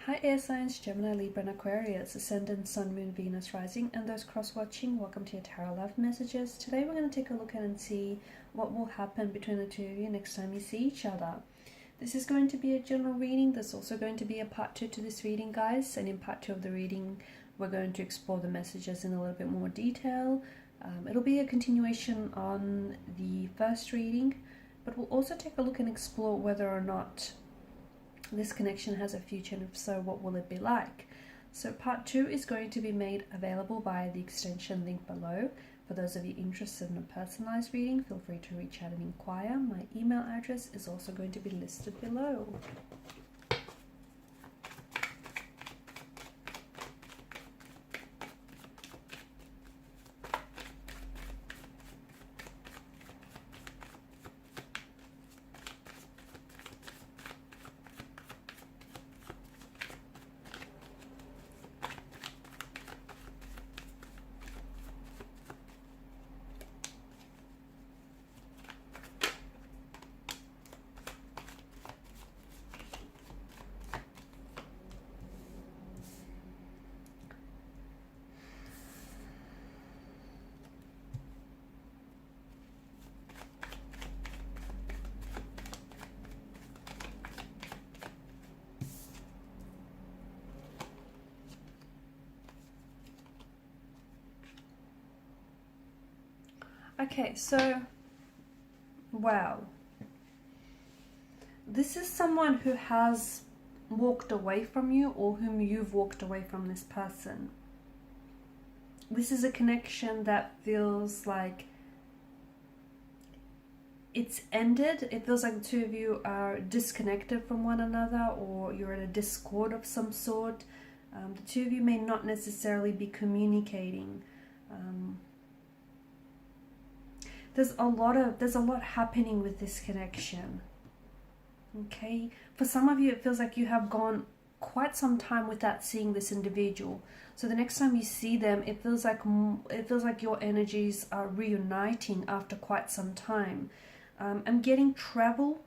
Hi air signs, Gemini, Libra and Aquarius, Ascendant, Sun, Moon, Venus, Rising, and those cross-watching, welcome to your Tarot Love Messages. Today we're going to take a look at and see what will happen between the two of you next time you see each other. This is going to be a general reading. There's also going to be a part 2 to this reading, guys, and in part 2 of the reading we're going to explore the messages in a little bit more detail. It'll be a continuation on the first reading, but we'll also take a look and explore whether or not this connection has a future, and if so, what will it be like? So part 2 is going to be made available via the extension link below. For those of you interested in a personalized reading, feel free to reach out and inquire. My email address is also going to be listed below. Okay, so, wow. This is someone who has walked away from you, or whom you've walked away from this person. This is a connection that feels like it's ended. It feels like the two of you are disconnected from one another, or you're in a discord of some sort. The two of you may not necessarily be communicating. There's a lot happening with this connection. Okay, for some of you it feels like you have gone quite some time without seeing this individual. So the next time you see them, it feels like your energies are reuniting after quite some time. I'm getting travel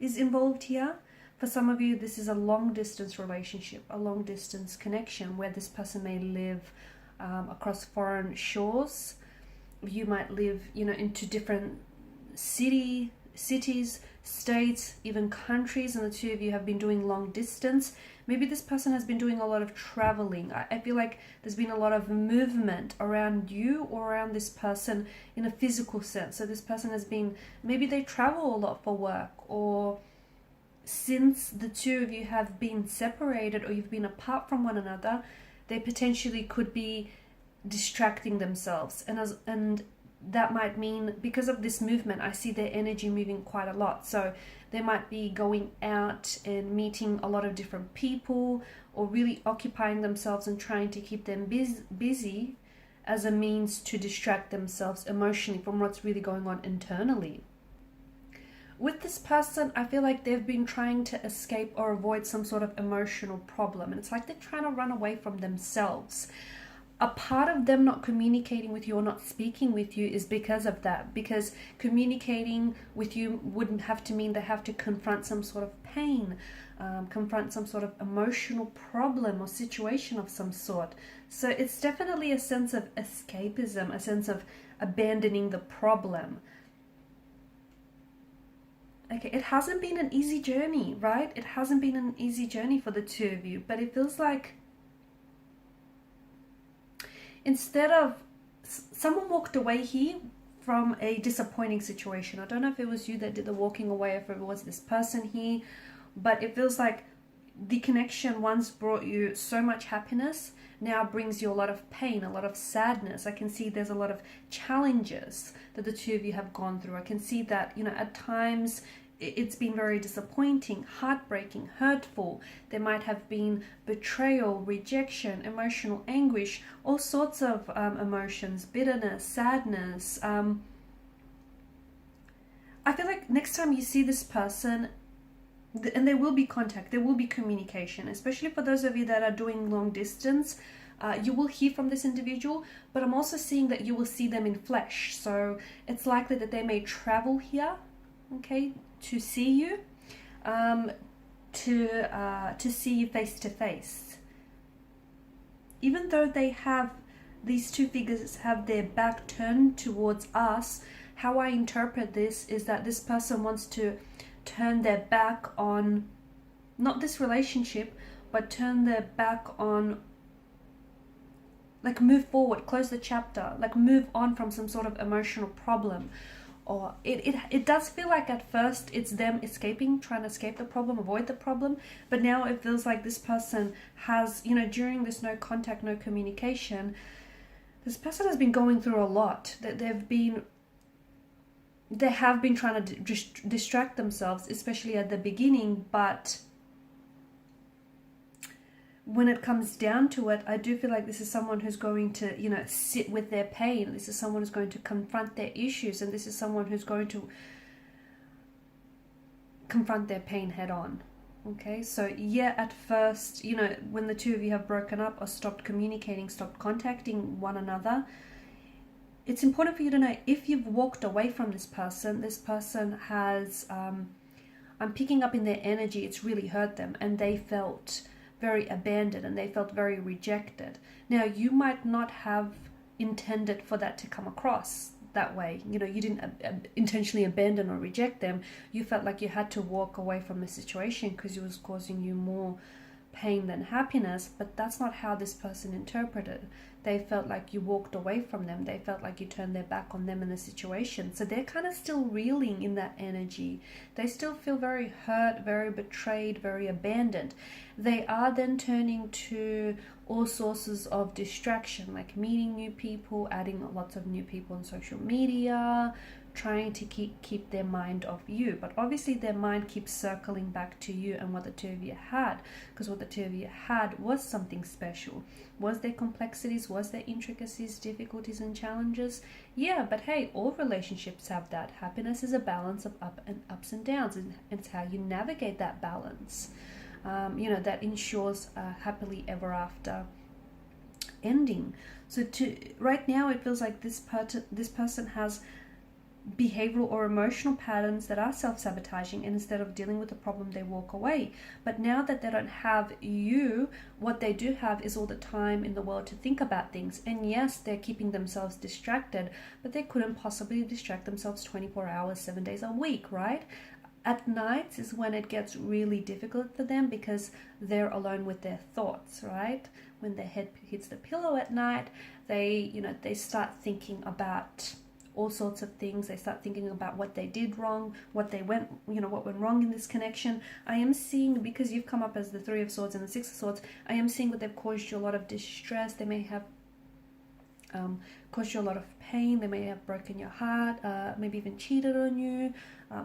is involved here. For some of you, this is a long distance relationship, a long distance connection where this person may live across foreign shores. You might live, into different cities, states, even countries, and the two of you have been doing long distance. Maybe this person has been doing a lot of traveling. I feel like there's been a lot of movement around you or around this person in a physical sense. So this person has been, maybe they travel a lot for work, or since the two of you have been separated or you've been apart from one another, they potentially could be distracting themselves, and that might mean, because of this movement, I see their energy moving quite a lot. So they might be going out and meeting a lot of different people, or really occupying themselves and trying to keep them busy as a means to distract themselves emotionally from what's really going on internally. With this person, I feel like they've been trying to escape or avoid some sort of emotional problem, and it's like they're trying to run away from themselves. A part of them not communicating with you or not speaking with you is because of that, because communicating with you wouldn't have to mean they have to confront some sort of pain, confront some sort of emotional problem or situation of some sort. So it's definitely a sense of escapism, a sense of abandoning the problem. Okay, it hasn't been an easy journey, right? It hasn't been an easy journey for the two of you, but it feels like instead of, someone walked away here from a disappointing situation. I don't know if it was you that did the walking away, or if it was this person here, but it feels like the connection once brought you so much happiness, now brings you a lot of pain, a lot of sadness. I can see there's a lot of challenges that the two of you have gone through. I can see that, at times it's been very disappointing, heartbreaking, hurtful. There might have been betrayal, rejection, emotional anguish, all sorts of emotions, bitterness, sadness. I feel like next time you see this person, and there will be contact, there will be communication, especially for those of you that are doing long distance. You will hear from this individual, but I'm also seeing that you will see them in flesh. So it's likely that they may travel here, okay, to see you. to see you face to face. Even though these two figures have their back turned towards us, how I interpret this is that this person wants to turn their back on, not this relationship, but turn their back on, like move forward, close the chapter, like move on from some sort of emotional problem. Or it does feel like at first it's them escaping, trying to escape the problem, avoid the problem. But now it feels like this person has, during this no contact, no communication, this person has been going through a lot. That they have been trying to distract themselves, especially at the beginning. But when it comes down to it, I do feel like this is someone who's going to, sit with their pain. This is someone who's going to confront their issues, and this is someone who's going to confront their pain head on. Okay, so yeah, at first, when the two of you have broken up or stopped communicating, stopped contacting one another, it's important for you to know if you've walked away from this person has, I'm picking up in their energy, it's really hurt them, and they felt very abandoned and they felt very rejected. Now, you might not have intended for that to come across that way. You didn't intentionally abandon or reject them. You felt like you had to walk away from the situation because it was causing you more pain than happiness, but that's not how this person interpreted. They felt like you walked away from them. They felt like you turned their back on them in the situation. So they're kind of still reeling in that energy. They still feel very hurt, very betrayed, very abandoned. They are then turning to all sources of distraction, like meeting new people, adding lots of new people on social media, trying to keep their mind off you. But obviously their mind keeps circling back to you and what the two of you had, because what the two of you had was something special. Was there complexities? Was there intricacies, difficulties and challenges? Yeah, but hey, all relationships have that. Happiness is a balance of ups and downs, and it's how you navigate that balance. That ensures a happily ever after ending. So right now it feels like this person has behavioral or emotional patterns that are self-sabotaging, and instead of dealing with the problem they walk away. But now that they don't have you, what they do have is all the time in the world to think about things. And yes, they're keeping themselves distracted, but they couldn't possibly distract themselves 24 hours 7 days a week, right? At night is when it gets really difficult for them because they're alone with their thoughts, right? When their head hits the pillow at night, they start thinking about all sorts of things. They start thinking about what they did wrong, what went wrong in this connection. I am seeing, because you've come up as the Three of Swords and the Six of Swords, I am seeing that they've caused you a lot of distress. They may have caused you a lot of pain. They may have broken your heart, maybe even cheated on you,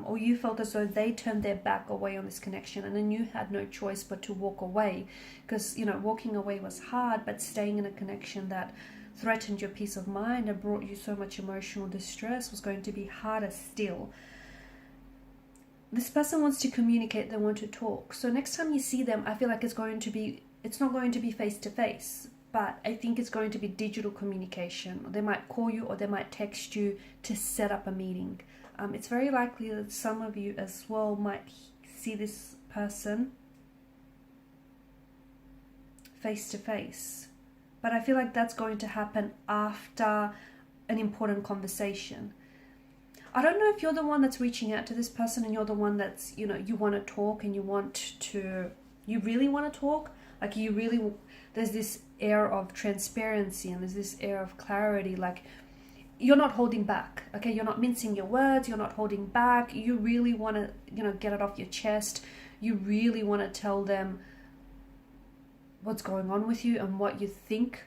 or you felt as though they turned their back away on this connection, and then you had no choice but to walk away, because walking away was hard, but staying in a connection that threatened your peace of mind and brought you so much emotional distress was going to be harder still. This person wants to communicate, they want to talk. So next time you see them, I feel like it's not going to be face to face, but I think it's going to be digital communication. They might call you or they might text you to set up a meeting. It's very likely that some of you as well might see this person face to face. But I feel like that's going to happen after an important conversation. I don't know if you're the one that's reaching out to this person and you're the one that's, you want to talk and you really want to talk. Like there's this air of transparency and there's this air of clarity. Like you're not holding back, okay? You're not mincing your words. You're not holding back. You really want to, get it off your chest. You really want to tell them what's going on with you and what you think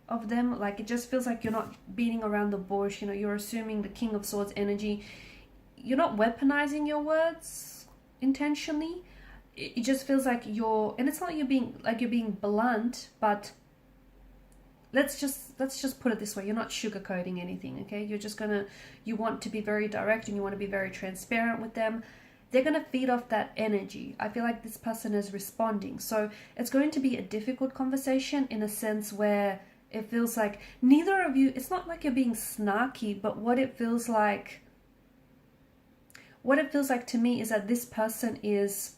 of them. Like it just feels like you're not beating around the bush. You're assuming the King of Swords energy. You're not weaponizing your words intentionally. It just feels like and it's not you're being blunt, but let's just put it this way. You're not sugarcoating anything, okay? You want to be very direct and you want to be very transparent with them. They're going to feed off that energy. I feel like this person is responding. So it's going to be a difficult conversation in a sense where it feels like neither of you, it's not like you're being snarky, but what it feels like to me is that this person is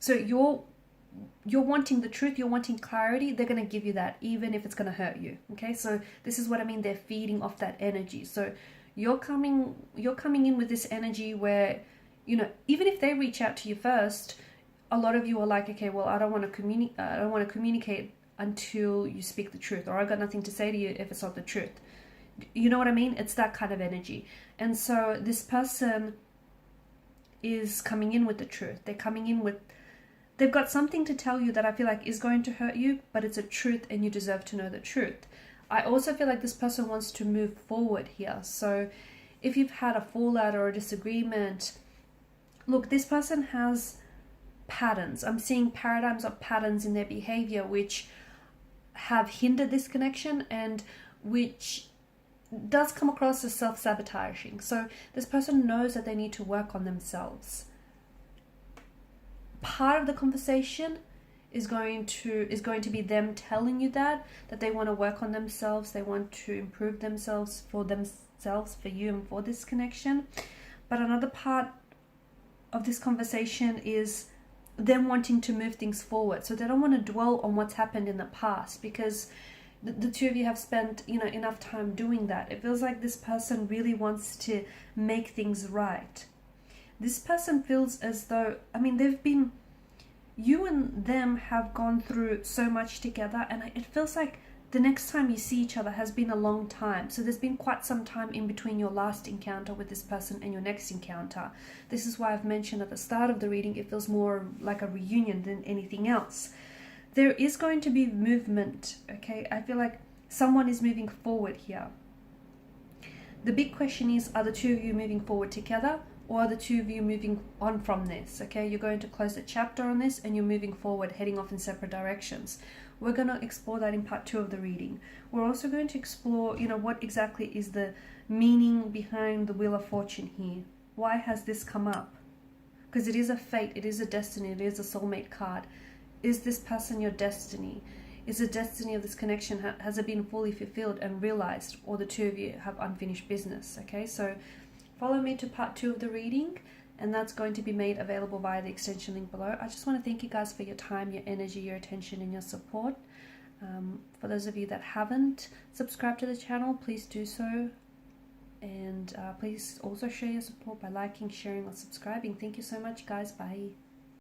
So you're wanting the truth, you're wanting clarity, they're going to give you that, even if it's going to hurt you. Okay, so this is what I mean, they're feeding off that energy. So you're coming in with this energy where, you know, even if they reach out to you first, a lot of you are like, okay, well, I don't want to communicate until you speak the truth, or I got nothing to say to you if it's not the truth. You know what I mean? It's that kind of energy. And so this person is coming in with the truth. They're coming in with, they've got something to tell you that I feel like is going to hurt you, but it's a truth and you deserve to know the truth. I also feel like this person wants to move forward here. So if you've had a fallout or a disagreement, look, this person has patterns. I'm seeing paradigms of patterns in their behavior which have hindered this connection and which does come across as self-sabotaging. So this person knows that they need to work on themselves. Part of the conversation is going to be them telling you that they want to work on themselves, they want to improve themselves, for you, and for this connection. But another part of this conversation is them wanting to move things forward. So they don't want to dwell on what's happened in the past, because the two of you have spent, you know, enough time doing that. It feels like this person really wants to make things right. This person feels as though, I mean, you and them have gone through so much together, and it feels like the next time you see each other has been a long time. So there's been quite some time in between your last encounter with this person and your next encounter. This is why I've mentioned at the start of the reading, it feels more like a reunion than anything else. There is going to be movement, okay? I feel like someone is moving forward here. The big question is, are the two of you moving forward together, or are the two of you moving on from this? Okay, you're going to close the chapter on this and you're moving forward, heading off in separate directions. We're going to explore that in part 2 of the reading. We're also going to explore, you know, what exactly is the meaning behind the Wheel of Fortune here. Why has this come up? Because it is a fate, it is a destiny, it is a soulmate card. Is this person your destiny? Is the destiny of this connection, has it been fully fulfilled and realized, or the two of you have unfinished business? Okay, so follow me to part 2 of the reading, and that's going to be made available via the extension link below. I just want to thank you guys for your time, your energy, your attention, and your support. For those of you that haven't subscribed to the channel, please do so. And please also share your support by liking, sharing, or subscribing. Thank you so much, guys. Bye.